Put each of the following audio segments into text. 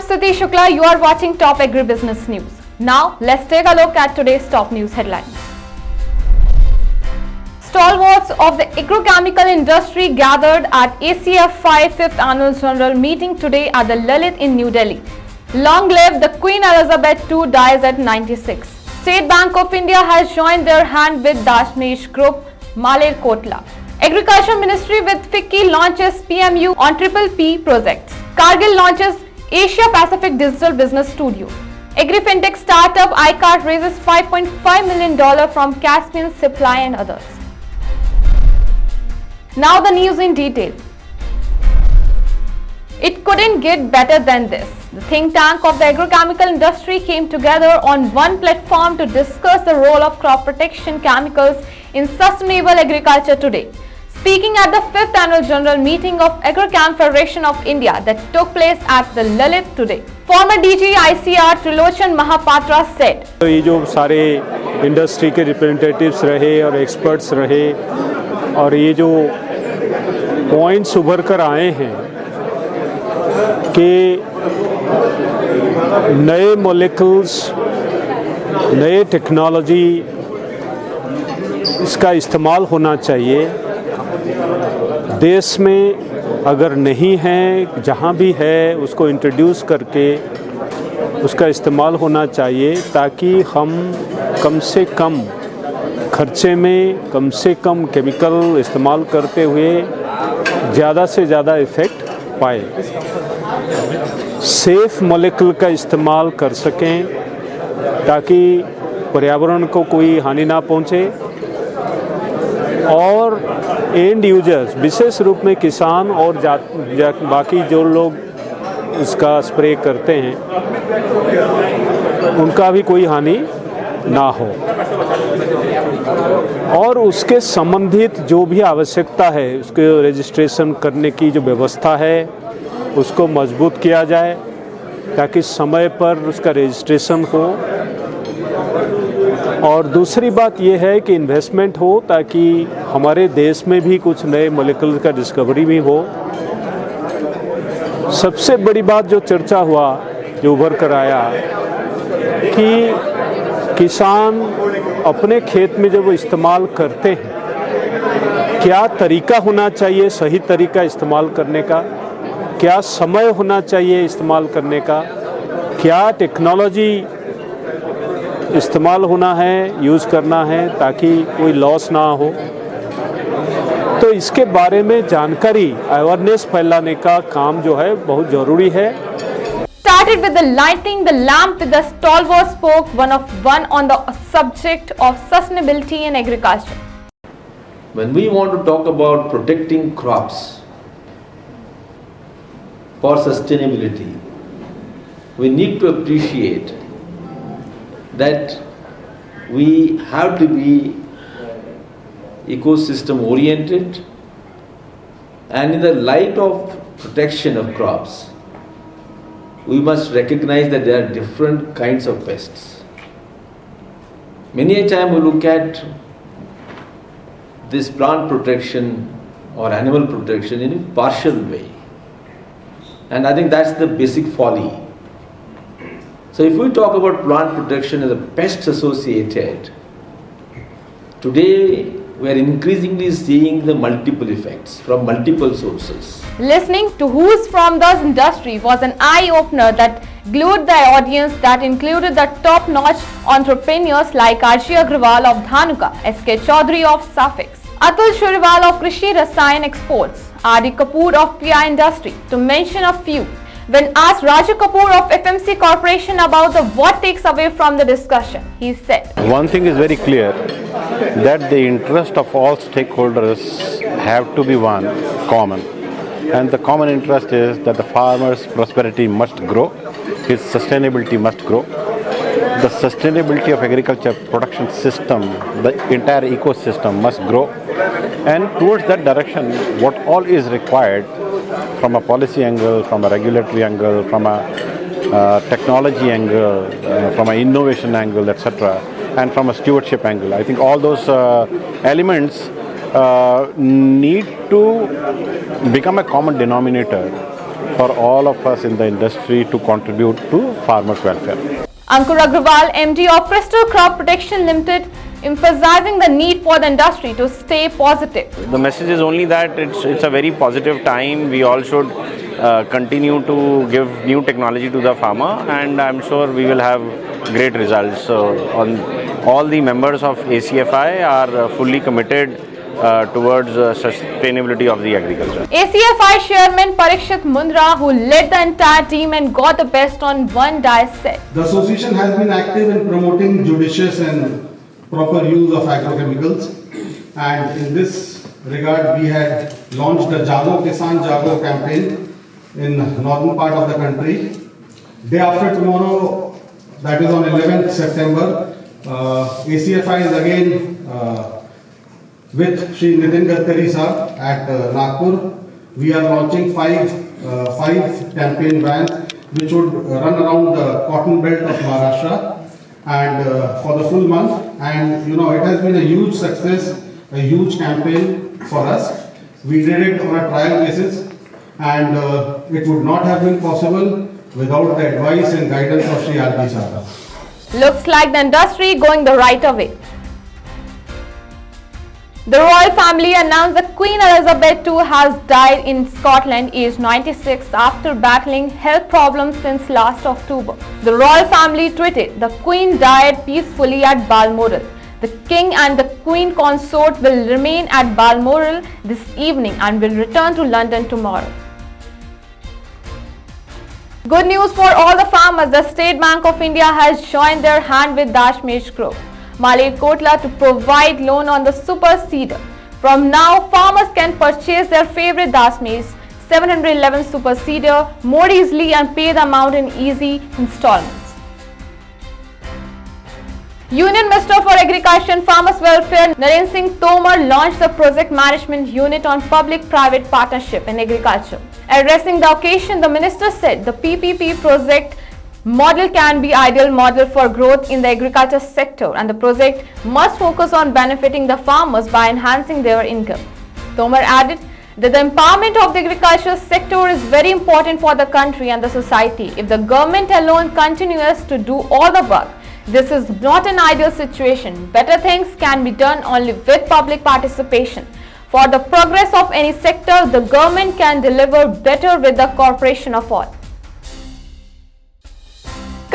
I'm Stuti Shukla. You are watching Top Agribusiness News. Now, let's take a look at today's top news headlines. Stalwarts of the agrochemical industry gathered at ACFI 5th Annual General Meeting today at the Lalit in New Delhi. Long live the Queen Elizabeth II dies at 96. State Bank of India has joined their hand with Dasmesh Group, Malerkotla. Agriculture Ministry with FICCI launches PMU on P projects. Cargill launches Asia Pacific Digital Business Studio. Agri-fintech startup Ayekart raises $5.5 million from Caspian Supply and others. Now the news in detail. It couldn't get better than this. The think tank of the agrochemical industry came together on one platform to discuss the role of crop protection chemicals in sustainable agriculture today. Speaking at the 5th Annual General Meeting of Agrochem Federation of India that took place at the Lalit today, former DG ICR Trilochan Mahapatra said, ये जो सारे industry के representatives रहे और experts रहे और ये जो पॉइंट्स उभर कर आए हैं कि नए मॉलिक्यूल्स, नए टेक्नोलॉजी इसका इस्तेमाल होना चाहिए। देश में अगर नहीं है, जहाँ भी है उसको इंट्रोड्यूस करके उसका इस्तेमाल होना चाहिए ताकि हम कम से कम खर्चे में, कम से कम केमिकल इस्तेमाल करते हुए ज़्यादा से ज़्यादा इफ़ेक्ट पाए। सेफ मॉलिक्यूल का इस्तेमाल कर सकें ताकि पर्यावरण को कोई हानि ना पहुँचे और एंड यूजर्स, विशेष रूप में किसान और बाकी जो लोग इसका स्प्रे करते हैं उनका भी कोई हानि ना हो और उसके संबंधित जो भी आवश्यकता है उसके रजिस्ट्रेशन करने की जो व्यवस्था है उसको मजबूत किया जाए ताकि समय पर उसका रजिस्ट्रेशन हो। और दूसरी बात यह है कि इन्वेस्टमेंट हो ताकि हमारे देश में भी कुछ नए मॉलिक्यूल का डिस्कवरी भी हो। सबसे बड़ी बात जो चर्चा हुआ, जो उभर कर आया कि किसान अपने खेत में जब इस्तेमाल करते हैं क्या तरीका होना चाहिए सही तरीका इस्तेमाल करने का, क्या समय होना चाहिए इस्तेमाल करने का, क्या टेक्नोलॉजी इस्तेमाल होना है, यूज़ करना है ताकि कोई लॉस ना हो। तो इसके बारे में जानकारी, अवेयरनेस फैलाने का काम जो है बहुत ज़रूरी है। Started with the lighting the lamp with the Stalwarts spoke one on the subject of sustainability in agriculture. When we want to talk about protecting crops for sustainability, we need to appreciate that we have to be ecosystem oriented, and in the light of protection of crops we must recognize that there are different kinds of pests. Many a time we look at this plant protection or animal protection in a partial way, and I think that's the basic folly. So if we talk about plant protection as a pest associated, today we are increasingly seeing the multiple effects from multiple sources. Listening to who's from the industry was an eye-opener that glued the audience, that included the top-notch entrepreneurs like RJ Agrawal of Dhanuka, SK Chaudhary of Suffix, Atul Shuriwal of Krishi Rasayan Exports, R.D. Kapoor of PI Industry, to mention a few. When asked Raju Kapoor of FMC Corporation about what takes away from the discussion, he said, one thing is very clear, that the interest of all stakeholders have to be one common. And the common interest is that the farmer's prosperity must grow, his sustainability must grow. The sustainability of agriculture production system, the entire ecosystem must grow. And towards that direction, what all is required from a policy angle, from a regulatory angle, from a technology angle, from an innovation angle, etc., and from a stewardship angle. I think all those elements need to become a common denominator for all of us in the industry to contribute to farmers' welfare. Ankur Agrawal, MD of Crystal Crop Protection Limited, emphasizing the need for the industry to stay positive. The message is only that it's a very positive time. We all should continue to give new technology to the farmer, and I'm sure we will have great results. So all the members of ACFI are fully committed towards sustainability of the agriculture. ACFI Chairman Parikshit Mundra, who led the entire team and got the best on one day, said, "The association has been active in promoting judicious and proper use of agrochemicals, and in this regard we had launched the Jago Kisan Jago campaign in northern part of the country. Day after tomorrow, that is on 11th September, ACFI is again with Shri Nitin Gadkari sir at Nagpur. We are launching five campaign vans which would run around the cotton belt of Maharashtra and for the full month. And you know, it has been a huge success, a huge campaign for us. We did it on a trial basis, and it would not have been possible without the advice and guidance of Shri R.P. sir. Looks like the industry going the right way. The royal family announced that Queen Elizabeth II has died in Scotland aged 96 after battling health problems since last October. The royal family tweeted, "The Queen died peacefully at Balmoral. The King and the Queen consort will remain at Balmoral this evening and will return to London tomorrow." Good news for all the farmers. The State Bank of India has joined their hand with Dasmesh Group, Malerkotla, to provide loan on the super seeder. From now, farmers can purchase their favorite Dasmesh 711 super seeder more easily and pay the amount in easy installments. Union Minister for Agriculture and Farmers Welfare Narendra Singh Tomar launched the Project Management Unit on Public-Private Partnership in Agriculture. Addressing the occasion, the minister said the PPP project model can be ideal model for growth in the agriculture sector, and the project must focus on benefiting the farmers by enhancing their income. Tomar added that the empowerment of the agriculture sector is very important for the country and the society. If the government alone continues to do all the work, this is not an ideal situation. Better things can be done only with public participation. For the progress of any sector, the government can deliver better with the cooperation of all.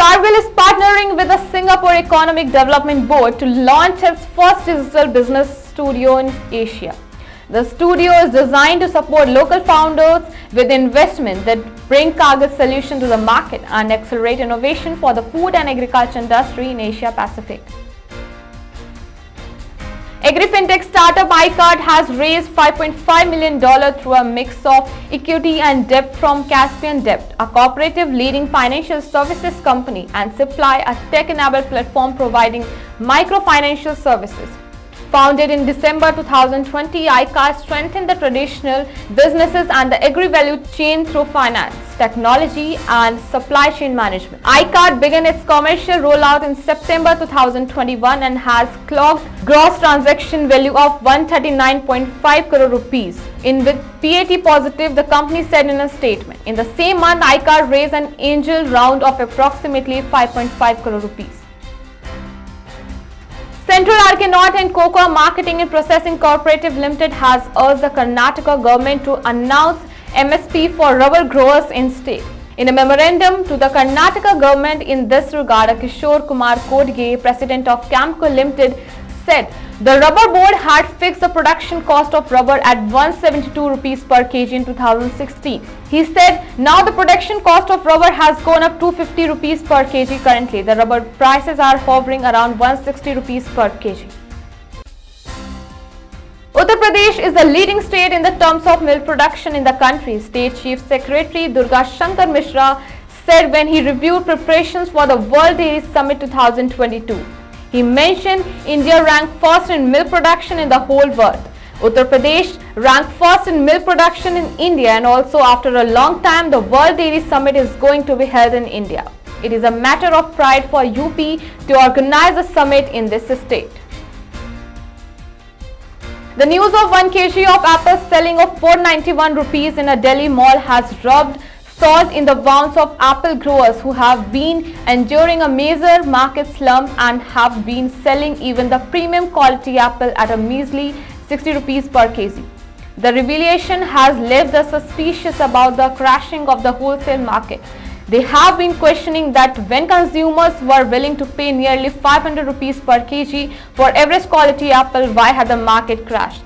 Cargill is partnering with the Singapore Economic Development Board to launch its first digital business studio in Asia. The studio is designed to support local founders with investment that bring Cargill solution to the market and accelerate innovation for the food and agriculture industry in Asia Pacific. Agri-fintech startup Ayekart has raised $5.5 million through a mix of equity and debt from Caspian Debt, a cooperative leading financial services company, and supply a tech-enabled platform providing microfinancial services. Founded in December 2020, Ayekart strengthened the traditional businesses and the agri-value chain through finance, technology and supply chain management. Ayekart began its commercial rollout in September 2021 and has clocked gross transaction value of 139.5 crore rupees. In with PAT positive, the company said in a statement. In the same month, Ayekart raised an angel round of approximately 5.5 crore rupees. Central Ayekart and Cocoa Marketing and Processing Cooperative Limited has urged the Karnataka government to announce MSP for rubber growers in state. In a memorandum to the Karnataka government in this regard, Kishore Kumar Kodge, president of Camco Limited, said the rubber board had fixed the production cost of rubber at 172 rupees per kg in 2016. He said now the production cost of rubber has gone up to 50 rupees per kg currently. The rubber prices are hovering around 160 rupees per kg. Uttar Pradesh is the leading state in the terms of milk production in the country. State Chief Secretary Durga Shankar Mishra said when he reviewed preparations for the World Dairy Summit 2022. He mentioned India ranked first in milk production in the whole world. Uttar Pradesh ranked first in milk production in India, and also after a long time the World Dairy Summit is going to be held in India. It is a matter of pride for UP to organize a summit in this state. The news of 1 kg of apples selling of 491 rupees in a Delhi mall has rubbed salt in the wounds of apple growers who have been enduring a major market slump and have been selling even the premium quality apple at a measly 60 rupees per kg. The revelation has left the suspicious about the crashing of the wholesale market. They have been questioning that when consumers were willing to pay nearly 500 rupees per kg for average quality apple, why had the market crashed?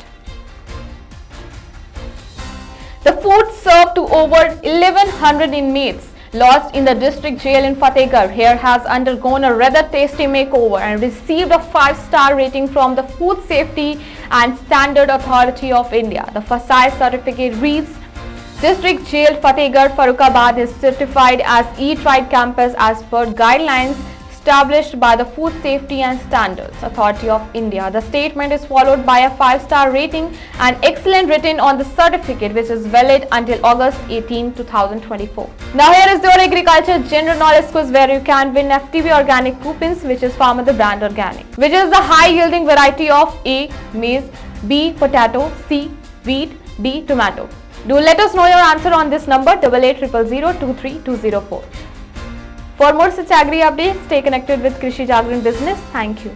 The food served to over 1100 inmates lodged in the district jail in Fatehgarh here has undergone a rather tasty makeover and received a 5-star rating from the Food Safety and Standard Authority of India. The FSSAI certificate reads, District Jail Fatehgarh Farrukhabad is certified as Eat-Right campus as per guidelines established by the Food Safety and Standards Authority of India. The statement is followed by a 5-star rating and excellent written on the certificate, which is valid until August 18, 2024. Now here is your agriculture general knowledge quiz where you can win FTV organic coupons, which is Farmer the Brand Organic, which is the high yielding variety of A. maize, B. potato, C. wheat, D. tomato. Do let us know your answer on this number 8800023204. For more such agri updates, stay connected with Krishi Jagran Business. Thank you.